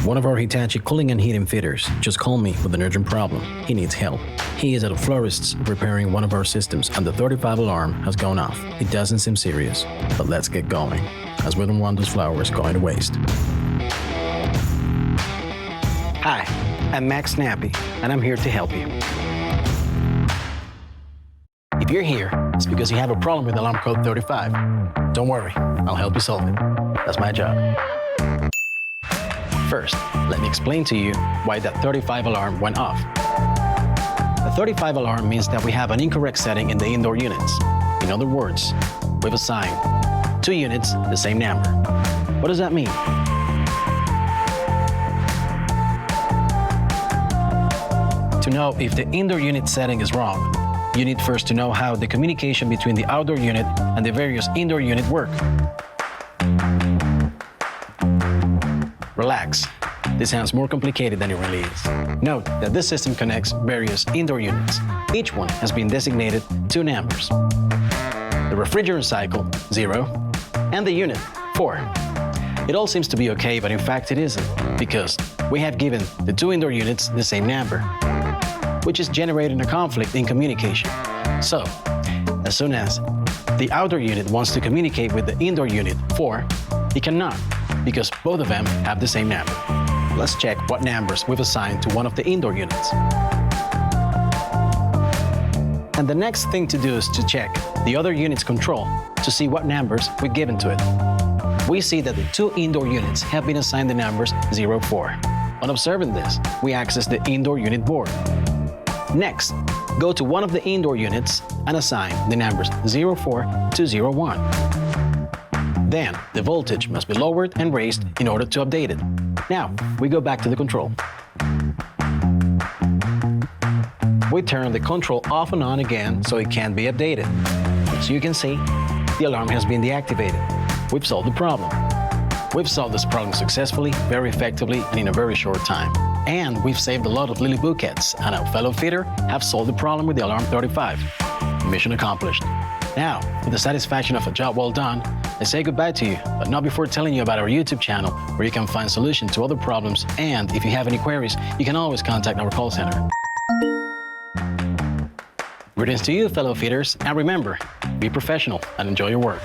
One of our Hitachi cooling and heating fitters just called me with an urgent problem. He needs help. He is at a florist's repairing one of our systems and the 35 alarm has gone off. It doesn't seem serious, but let's get going, as we don't want those flowers going to waste. Hi, I'm Max Snappy, and I'm here to help you. If you're here, it's because you have a problem with alarm code 35. Don't worry, I'll help you solve it. That's my job. First, let me explain to you why that 35 alarm went off. The 35 alarm means that we have an incorrect setting in the indoor units. In other words, we've assigned 2 units the same number. What does that mean? To know if the indoor unit setting is wrong, you need first to know how the communication between the outdoor unit and the various indoor unit work. Relax. This sounds more complicated than it really is. Note that this system connects various indoor units. Each one has been designated 2 numbers. The refrigerant cycle, 0, and the unit, 4. It all seems to be okay, but in fact it isn't, because we have given the 2 indoor units the same number, which is generating a conflict in communication. So, as soon as the outdoor unit wants to communicate with the indoor unit, 4, it cannot, because both of them have the same number. Let's check what numbers we've assigned to one of the indoor units. And the next thing to do is to check the other unit's control to see what numbers we've given to it. We see that the 2 indoor units have been assigned the numbers 0, 4. On observing this, we access the indoor unit board. Next, go to one of the indoor units and assign the numbers 04 to 01. Then, the voltage must be lowered and raised in order to update it. Now, we go back to the control. We turn the control off and on again so it can be updated. As you can see, the alarm has been deactivated. We've solved the problem. We've solved this problem successfully, very effectively, and in a very short time. And we've saved a lot of lily bouquets, and our fellow fitter have solved the problem with the alarm 35. Mission accomplished. Now, with the satisfaction of a job well done, I say goodbye to you, but not before telling you about our YouTube channel, where you can find solutions to other problems, and if you have any queries, you can always contact our call center. Greetings to you, fellow fitters, and remember, be professional and enjoy your work.